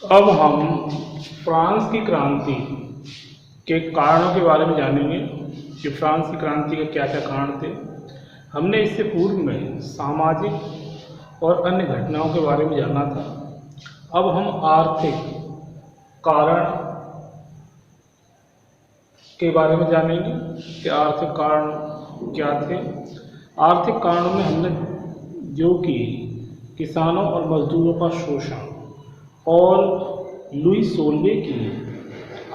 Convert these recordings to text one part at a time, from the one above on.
अब हम फ्रांस की क्रांति के कारणों के बारे में जानेंगे कि फ्रांस की क्रांति के क्या क्या कारण थे। हमने इससे पूर्व में सामाजिक और अन्य घटनाओं के बारे में जाना था। अब हम आर्थिक कारण के बारे में जानेंगे कि आर्थिक कारण क्या थे। आर्थिक कारणों में हमने जो कि किसानों और मजदूरों का शोषण और लुई 16वें की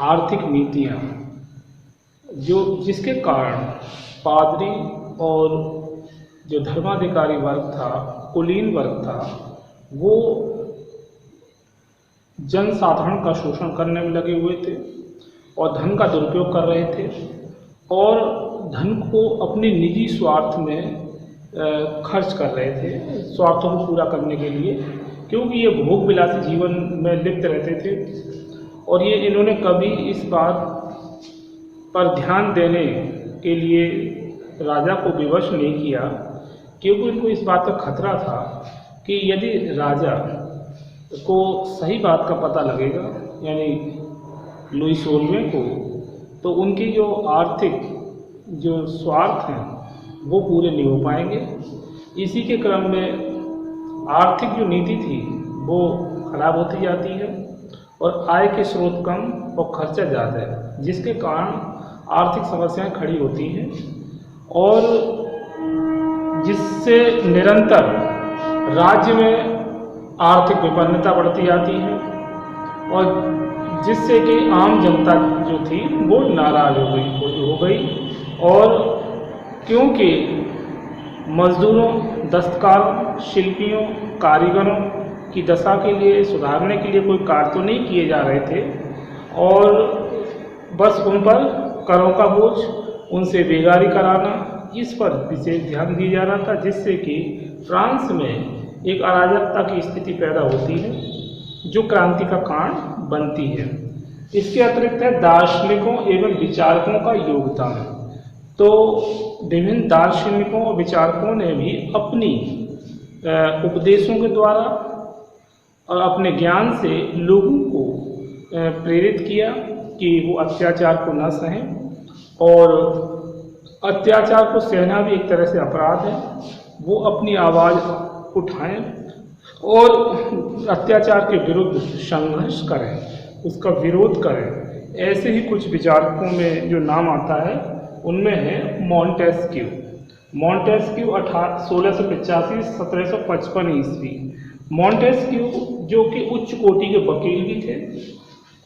आर्थिक नीतियाँ जिसके कारण पादरी और जो धर्माधिकारी वर्ग था, कुलीन वर्ग था, वो जनसाधारण का शोषण करने में लगे हुए थे और धन का दुरुपयोग कर रहे थे और धन को अपने निजी स्वार्थ में खर्च कर रहे थे, स्वार्थों को पूरा करने के लिए, क्योंकि ये भोग विलासी जीवन में लिप्त रहते थे। और ये इन्होंने कभी इस बात पर ध्यान देने के लिए राजा को विवश नहीं किया, क्योंकि इनको इस बात का खतरा था कि यदि राजा को सही बात का पता लगेगा, यानी लुई 16वें को, तो उनकी जो आर्थिक जो स्वार्थ हैं वो पूरे नहीं हो पाएंगे। इसी के क्रम में आर्थिक जो नीति थी वो खराब होती जाती है और आय के स्रोत कम और खर्चा ज़्यादा है, जिसके कारण आर्थिक समस्याएं खड़ी होती हैं और जिससे निरंतर राज्य में आर्थिक विपन्नता बढ़ती जाती है और जिससे कि आम जनता जो थी वो नाराज हो गई। और क्योंकि मजदूरों, दस्तकारों, शिल्पियों, कारीगरों की दशा के लिए सुधारने के लिए कोई कार्य तो नहीं किए जा रहे थे और बस उन पर करों का बोझ, उनसे बेगारी कराना, इस पर विशेष ध्यान दिया जा रहा था, जिससे कि फ्रांस में एक अराजकता की स्थिति पैदा होती है जो क्रांति का कारण बनती है। इसके अतिरिक्त है दार्शनिकों एवं विचारकों का योगदान। तो विभिन्न दार्शनिकों और विचारकों ने भी अपनी उपदेशों के द्वारा और अपने ज्ञान से लोगों को प्रेरित किया कि वो अत्याचार को न सहें, और अत्याचार को सहना भी एक तरह से अपराध है। वो अपनी आवाज़ उठाएं और अत्याचार के विरुद्ध संघर्ष करें, उसका विरोध करें। ऐसे ही कुछ विचारकों में जो नाम आता है उनमें है मॉन्टेस्क्यू। मॉन्टेस्क्यू 1685-1755 ईस्वी। मॉन्टेस्क्यू जो कि उच्च कोटि के वकील भी थे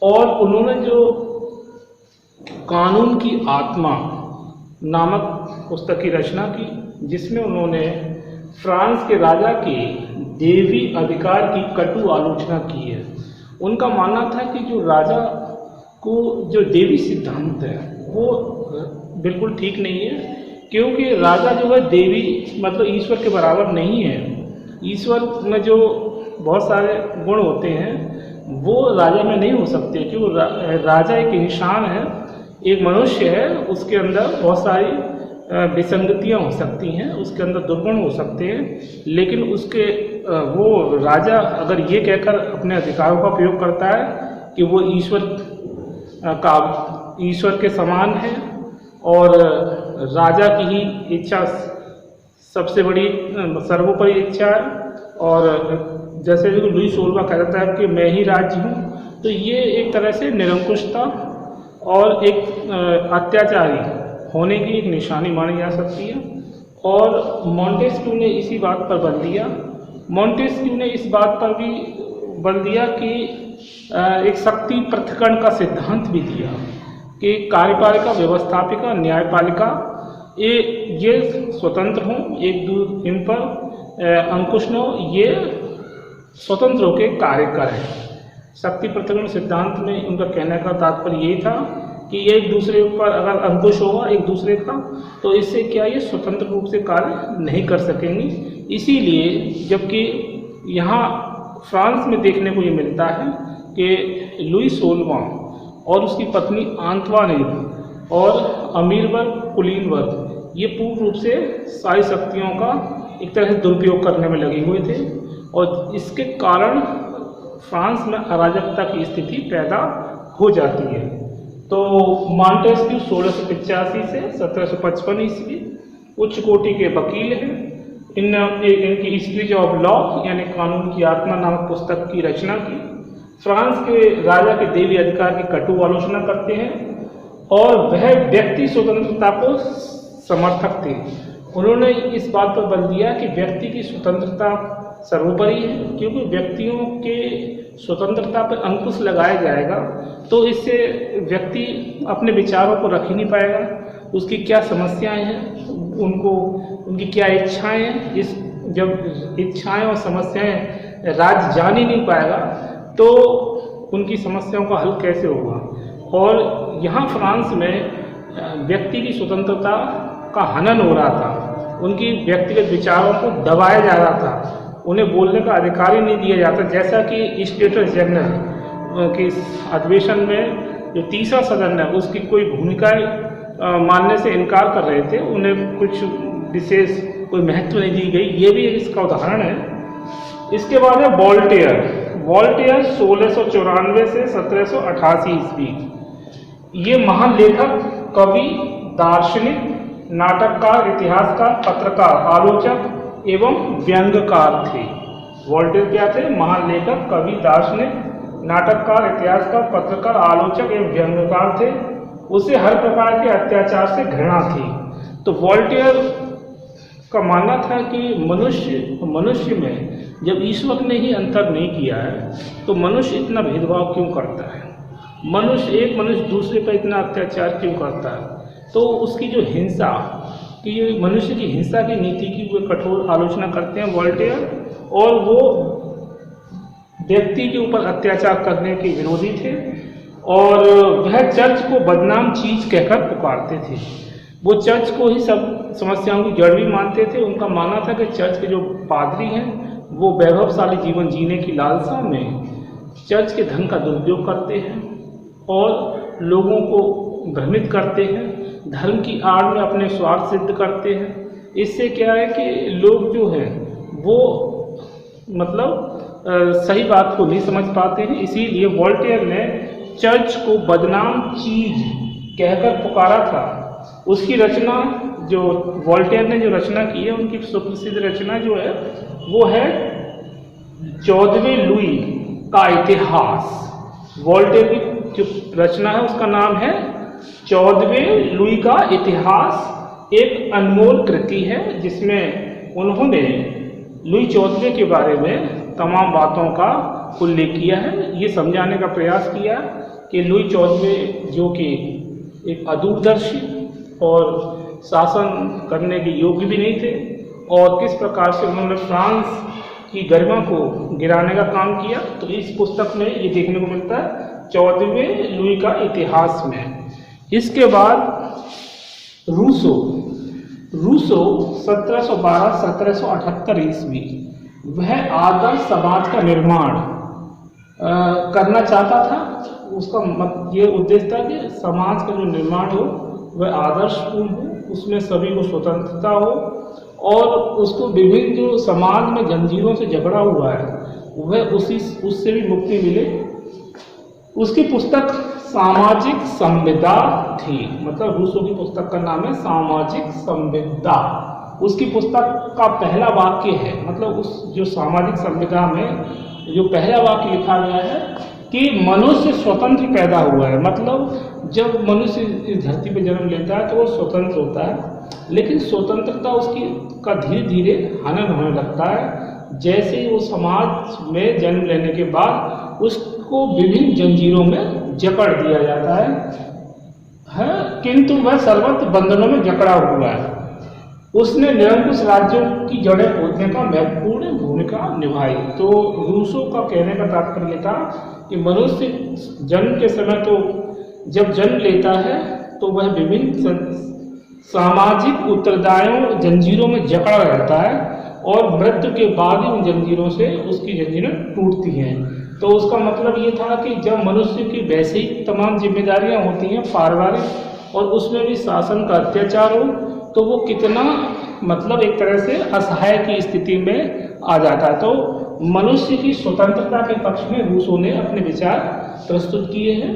और उन्होंने जो कानून की आत्मा नामक पुस्तक की रचना की, जिसमें उन्होंने फ्रांस के राजा के देवी अधिकार की कटु आलोचना की है। उनका मानना था कि जो राजा को जो देवी सिद्धांत है वो बिल्कुल ठीक नहीं है, क्योंकि राजा जो है देवी मतलब ईश्वर के बराबर नहीं है। ईश्वर में जो बहुत सारे गुण होते हैं वो राजा में नहीं हो सकते, क्योंकि राजा एक इंसान है, एक मनुष्य है, उसके अंदर बहुत सारी विसंगतियाँ हो सकती हैं, उसके अंदर दुर्गुण हो सकते हैं, लेकिन उसके वो राजा अगर ये कहकर अपने अधिकारों का प्रयोग करता है कि वो ईश्वर के समान है और राजा की ही इच्छा सबसे बड़ी सर्वोपरि इच्छा है, और जैसे भी लुई 16वां कहता है कि मैं ही राज्य हूँ, तो ये एक तरह से निरंकुशता और एक अत्याचारी होने की एक निशानी मानी जा सकती है। और मॉन्टेस्क्यू ने इसी बात पर बल दिया। मॉन्टेस्क्यू ने इस बात पर भी बल दिया कि एक शक्ति पृथक्करण का सिद्धांत भी दिया कि कार्यपालिका, व्यवस्थापिका, न्यायपालिका ये स्वतंत्र हों, इन पर अंकुश न हो, ये स्वतंत्र होकर कार्य करें। शक्ति पृथक्करण सिद्धांत में उनका कहने का तात्पर्य यही था कि ये एक दूसरे पर अगर अंकुश होगा एक दूसरे का, तो इससे क्या ये स्वतंत्र रूप से कार्य नहीं कर सकेंगे। इसीलिए जबकि यहाँ फ्रांस में देखने को ये मिलता है कि लुई 16वां और उसकी पत्नी आंतवानेट और अमीर वर्ग, कुलीन वर्ग, ये पूर्ण रूप से सारी शक्तियों का एक तरह से दुरुपयोग करने में लगे हुए थे और इसके कारण फ्रांस में अराजकता की स्थिति पैदा हो जाती है। तो मॉन्टेस्क्यू 1685 से 1755 ईस्वी उच्च कोटि के वकील हैं। इनकी हिस्ट्री ऑफ लॉ यानी कानून की आत्मा नामक पुस्तक की रचना की। फ्रांस के राजा के देवी अधिकार की कटु आलोचना करते हैं और वह व्यक्ति स्वतंत्रता को समर्थक थे। उन्होंने इस बात पर बल दिया कि व्यक्ति की स्वतंत्रता सर्वोपरि है, क्योंकि व्यक्तियों के स्वतंत्रता पर अंकुश लगाया जाएगा तो इससे व्यक्ति अपने विचारों को रख ही नहीं पाएगा, उसकी क्या समस्याएं हैं, उनकी क्या इच्छाएं हैं। जब इच्छाएं और समस्याएं राज्य जान ही नहीं पाएगा तो उनकी समस्याओं का हल कैसे होगा। और यहाँ फ्रांस में व्यक्ति की स्वतंत्रता का हनन हो रहा था, उनकी व्यक्तिगत विचारों को दबाया जा रहा था, उन्हें बोलने का अधिकार ही नहीं दिया जाता। जैसा कि स्टेट्स जनरल के अधिवेशन में जो तीसरा सदन है उसकी कोई भूमिका मानने से इनकार कर रहे थे, उन्हें कुछ विशेष कोई महत्व नहीं दी गई। ये भी इसका उदाहरण है। इसके बाद है वॉल्टेयर 1694 से 1788 ईस्वी। ये महान लेखक, कवि, दार्शनिक, नाटककार, इतिहासकार, पत्रकार, आलोचक एवं व्यंग्यकार थे। वॉल्टेयर क्या थे? महान लेखक, कवि, दार्शनिक, नाटककार, इतिहासकार, पत्रकार, आलोचक एवं व्यंग्यकार थे। उसे हर प्रकार के अत्याचार से घृणा थी। तो वॉल्टेयर का मानना था कि मनुष्य में जब ईश्वर ने ही अंतर नहीं किया है तो मनुष्य इतना भेदभाव क्यों करता है, एक मनुष्य दूसरे पर इतना अत्याचार क्यों करता है। तो उसकी जो हिंसा कि मनुष्य की हिंसा की नीति की वो कठोर आलोचना करते हैं वॉल्टेयर, और वो व्यक्ति के ऊपर अत्याचार करने के विरोधी थे और वह चर्च को बदनाम चीज कहकर पुकारते थे। वो चर्च को ही सब समस्याओं की जड़ भी मानते थे। उनका मानना था कि चर्च के जो पादरी हैं वो वैभवशाली जीवन जीने की लालसा में चर्च के धन का दुरुपयोग करते हैं और लोगों को भ्रमित करते हैं, धर्म की आड़ में अपने स्वार्थ सिद्ध करते हैं। इससे क्या है कि लोग जो हैं वो सही बात को नहीं समझ पाते हैं। इसीलिए वॉल्टेयर ने चर्च को बदनाम चीज कहकर पुकारा था। उसकी रचना जो वॉल्टेयर ने जो रचना की है, उनकी सुप्रसिद्ध रचना जो है वो है 14वें लुई का इतिहास। वॉल्टेयर की जो रचना है उसका नाम है 14वें लुई का इतिहास। एक अनमोल कृति है जिसमें उन्होंने लुई 14वें के बारे में तमाम बातों का उल्लेख किया है। ये समझाने का प्रयास किया कि लुई 14वें जो कि एक अदूरदर्शी और शासन करने के योग्य भी नहीं थे और किस प्रकार से उन्होंने फ्रांस की गरिमा को गिराने का काम किया, तो इस पुस्तक में ये देखने को मिलता है 14वें लुई का इतिहास में। इसके बाद रूसो 1712-1778 ईस्वी, वह आदर्श समाज का निर्माण करना चाहता था। उसका ये उद्देश्य था कि समाज का जो निर्माण हो वह आदर्शपूर्ण हो, उसमें सभी को स्वतंत्रता हो और उसको विभिन्न जो समाज में जंजीरों से जकड़ा हुआ है वह उससे भी मुक्ति मिले। उसकी पुस्तक सामाजिक संविदा थी, रूसो की पुस्तक का नाम है सामाजिक संविदा। उसकी पुस्तक का पहला वाक्य है, उस जो सामाजिक संविदा में जो पहला वाक्य लिखा गया है कि मनुष्य स्वतंत्र पैदा हुआ है। जब मनुष्य इस धरती पर जन्म लेता है तो वो स्वतंत्र होता है, लेकिन स्वतंत्रता उसकी का धीरे धीरे हनन होने लगता है। जैसे ही वो समाज में जन्म लेने के बाद उसको विभिन्न जंजीरों में जकड़ दिया जाता है, किंतु वह सर्वत्र बंधनों में जकड़ा हुआ है। उसने निरंकुश राज्यों की जड़ें खोदने का महत्वपूर्ण भूमिका निभाई। तो रूसो का कहने का तात्पर्य था कि मनुष्य जन्म के समय तो जब जन्म लेता है तो वह विभिन्न सामाजिक उत्तरदायियों जंजीरों में जकड़ा रहता है और मृत्यु के बाद ही उन जंजीरों से उसकी जंजीरें टूटती हैं। तो उसका मतलब ये था कि जब मनुष्य की वैसे ही तमाम जिम्मेदारियां होती हैं पारिवारिक और उसमें भी शासन का अत्याचार हो तो वो कितना एक तरह से असहाय की स्थिति में आ जाता है। तो मनुष्य की स्वतंत्रता के पक्ष में रूसों ने अपने विचार प्रस्तुत किए हैं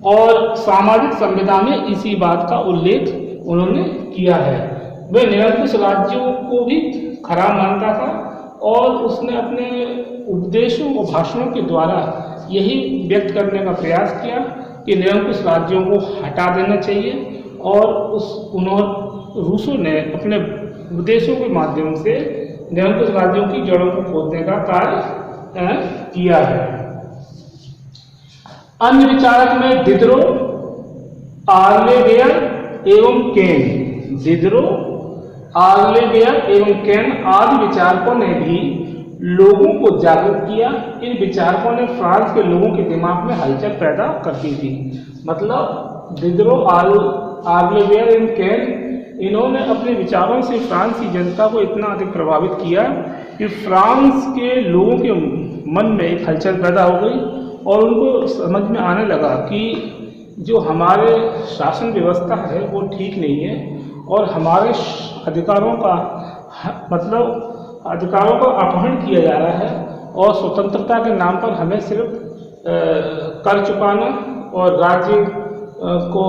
और सामाजिक संविदा में इसी बात का उल्लेख उन्होंने किया है। वह निरंकुश राज्यों को भी खराब मानता था और उसने अपने उपदेशों और भाषणों के द्वारा यही व्यक्त करने का प्रयास किया कि निरंकुश राज्यों को हटा देना चाहिए और रूसों ने अपने उपदेशों के माध्यम से निरंकुश राज्यों की जड़ों को खोदने का कार्य किया है। अन्य विचारक में दिदरो, आर्लेवेयर एवं केन, दिदरो, आर्लेवेयर एवं केन आदि विचारकों ने भी लोगों को जागरूक किया। इन विचारकों ने फ्रांस के लोगों के दिमाग में हलचल पैदा कर दी थी। मतलब दिदरो, आर्लेवेयर एवं केन, इन्होंने अपने विचारों से फ्रांस की जनता को इतना अधिक प्रभावित किया कि फ्रांस के लोगों के मन में एक हलचल पैदा हो गई और उनको समझ में आने लगा कि जो हमारे शासन व्यवस्था है वो ठीक नहीं है और हमारे अधिकारों का अधिकारों का अपहरण किया जा रहा है और स्वतंत्रता के नाम पर हमें सिर्फ कर चुकाना और राज्य को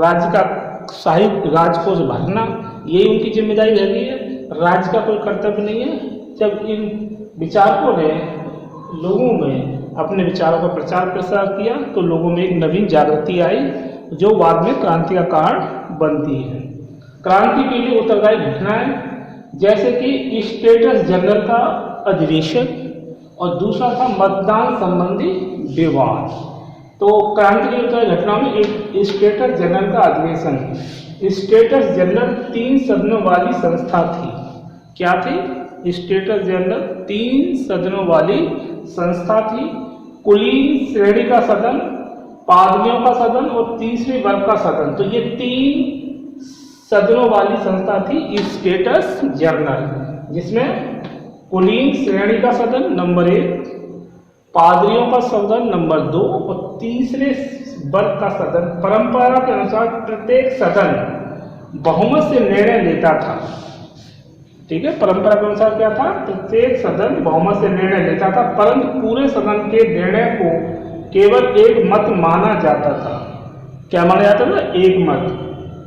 राज्य का शाही राजकोष भरना, यही उनकी जिम्मेदारी रह गई है। राज्य का कोई कर्तव्य नहीं है। जब इन विचारकों ने लोगों में अपने विचारों का प्रचार प्रसार किया तो लोगों में एक नवीन जागृति आई जो बाद में क्रांति का कारण बनती है। क्रांति के लिए उत्तरदायी घटनाएं जैसे कि स्टेटस जनरल का अधिवेशन और दूसरा था मतदान संबंधी विवाद। तो क्रांति की उत्तरदायी घटना में एक स्टेटस जनरल का अधिवेशन। स्टेटस जनरल 3 सदनों वाली संस्था थी। क्या थी? स्टेटस जनरल 3 सदनों वाली संस्था थी। कुलीन श्रेणी का सदन, पादरियों का सदन और तीसरे वर्ग का सदन। तो ये 3 सदनों वाली संस्था थी स्टेटस जनरल, जिसमें कुलीन श्रेणी का सदन नंबर 1, पादरियों का सदन नंबर 2 और तीसरे वर्ग का सदन। परंपरा के अनुसार प्रत्येक सदन बहुमत से निर्णय लेता था। ठीक है, परंपरा के अनुसार क्या था? प्रत्येक सदन बहुमत से निर्णय लेता था, परंतु पूरे सदन के निर्णय को केवल एक मत माना जाता था। क्या माना जाता था? एक मत।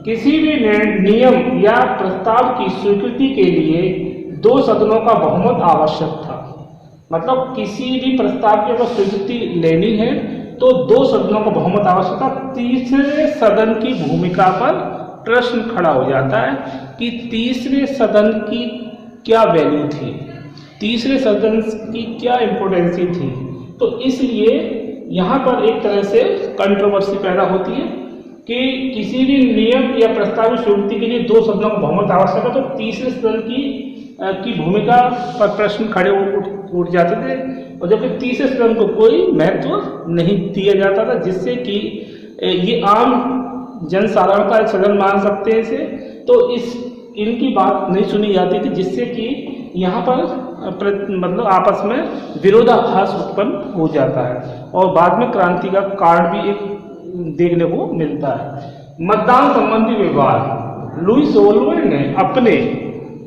किसी भी नियम या प्रस्ताव की स्वीकृति के लिए 2 सदनों का बहुमत आवश्यक था। मतलब किसी भी प्रस्ताव की अगर स्वीकृति लेनी है तो 2 सदनों का बहुमत आवश्यक था। तीसरे सदन की भूमिका पर प्रश्न खड़ा हो जाता है कि तीसरे सदन की क्या वैल्यू थी, तीसरे सदन की क्या इम्पोर्टेंसी थी। तो इसलिए यहाँ पर एक तरह से कंट्रोवर्सी पैदा होती है कि किसी भी नियम या प्रस्ताव की स्वीकृति के लिए 2 सदनों का बहुमत आवश्यक है, तो तीसरे सदन की भूमिका पर प्रश्न खड़े उठ जाते थे और जबकि तीसरे सदन को कोई महत्व नहीं दिया जाता था, जिससे कि ये आम जनसाधारण का एक सदन मान सकते हैं इसे। तो इनकी बात नहीं सुनी जाती थी, जिससे कि यहाँ पर आपस में विरोधाभास उत्पन्न हो जाता है और बाद में क्रांति का कारण भी एक देखने को मिलता है। मतदान संबंधी विवाद। लुई सोल्वे ने अपने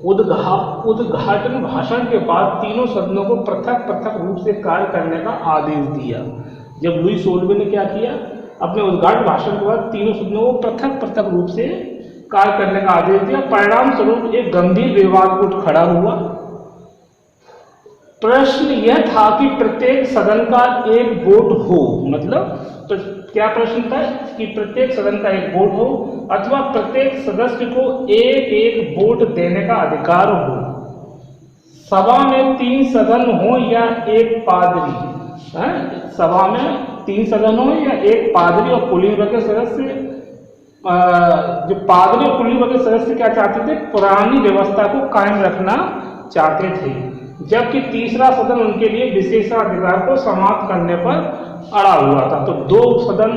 उद्घाटन भाषण के बाद तीनों सदनों को पृथक पृथक रूप से कार्य करने का आदेश दिया। जब लुई सोल्वे ने क्या किया? अपने उद्घाटन भाषण के बाद तीनों सदनों को पृथक पृथक रूप से कार्य करने का आदेश दिया। परिणाम स्वरूप एक गंभीर विवाद उठ खड़ा हुआ। प्रश्न यह था कि प्रत्येक सदन का एक वोट हो, मतलब तो क्या प्रश्न था कि प्रत्येक सदन का एक वोट हो अथवा प्रत्येक सदस्य को एक एक वोट देने का अधिकार हो। सभा में 3 सदन हो या एक पादरी, सभा में 3 सदन हो या एक पादरी और कुलीन वर्ग के सदस्य। जो पादरी और कुलीन वर्ग के सदस्य क्या चाहते थे? पुरानी व्यवस्था को कायम रखना चाहते थे, जबकि तीसरा सदन उनके लिए विशेषाधिकार को समाप्त करने पर अड़ा हुआ था। तो 2 सदन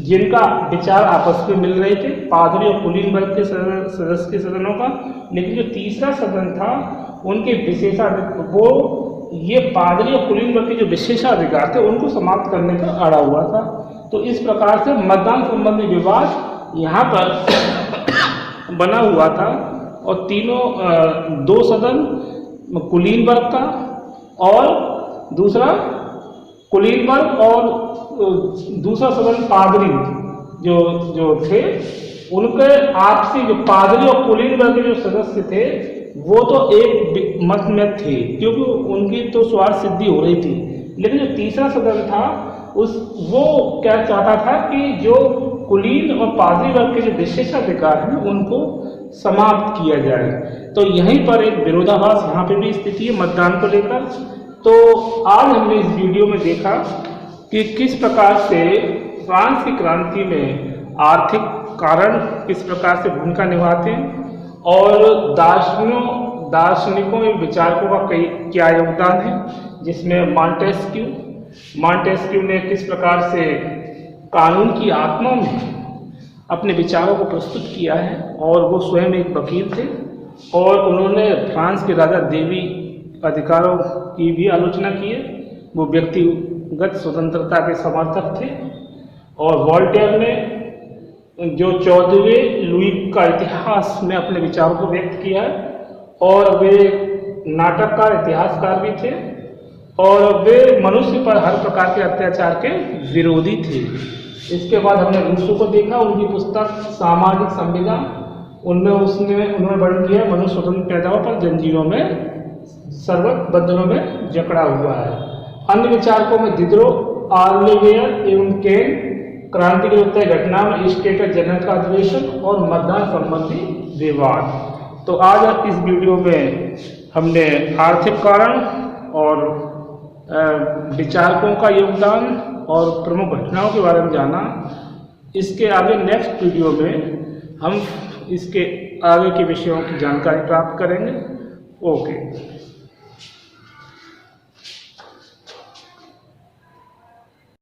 जिनका विचार आपस में मिल रहे थे, पादरी और कुलीन वर्ग के सदस्य के सदनों का, लेकिन जो तीसरा सदन था उनके विशेषाधिकार, वो ये पादरी और कुलीन वर्ग के जो विशेषाधिकार थे उनको समाप्त करने पर अड़ा हुआ था। तो इस प्रकार से मतदान संबंधी विवाद यहाँ पर बना हुआ था और 2 सदन कुलीन वर्ग का, और दूसरा कुलीन वर्ग और दूसरा संबंध पादरी जो जो थे, उनके आपसी जो पादरी और कुलीन वर्ग के जो सदस्य थे वो तो एक मत में थे, क्योंकि उनकी तो स्वार्थ सिद्धि हो रही थी। लेकिन जो तीसरा सदन था वो क्या चाहता था कि जो कुलीन और पादरी वर्ग के जो विशेषाधिकार हैं उनको समाप्त किया जाए। तो यहीं पर एक विरोधाभास यहाँ पे भी स्थिति है मतदान को लेकर। तो आज हमने इस वीडियो में देखा कि किस प्रकार से फ्रांस की क्रांति में आर्थिक कारण किस प्रकार से भूमिका निभाते हैं, और दार्शनिकों एवं विचारकों का क्या योगदान है, जिसमें मॉन्टेस्क्यू ने किस प्रकार से कानून की आत्मा में अपने विचारों को प्रस्तुत किया है, और वो स्वयं एक वकील थे और उन्होंने फ्रांस के राजा देवी अधिकारों की भी आलोचना की है। वो व्यक्तिगत स्वतंत्रता के समर्थक थे। और वॉल्टेयर ने जो 14वें लुई का इतिहास में अपने विचारों को व्यक्त किया है, और वे नाटककार इतिहासकार भी थे, और वे मनुष्य पर हर प्रकार के अत्याचार के विरोधी थे। इसके बाद हमने रूसो को देखा, उनकी पुस्तक सामाजिक संविदा, उनमें उन्होंने वर्णन किया मनुष्य स्वतंत्र पैदा हुआ पर जंजीरों में सर्वत बंधनों में जकड़ा हुआ है। अन्य विचारकों में दिदरो, आर्लेवेयर एवं केन, क्रांति के उत्तर घटना में स्टेट जनरल का अधिवेशन और मतदान संबंधी विवाद। तो आज इस वीडियो में हमने आर्थिक कारण और विचारकों का योगदान और प्रमुख घटनाओं के बारे में जाना। इसके आगे नेक्स्ट वीडियो में हम इसके आगे के विषयों की जानकारी प्राप्त करेंगे। ओके।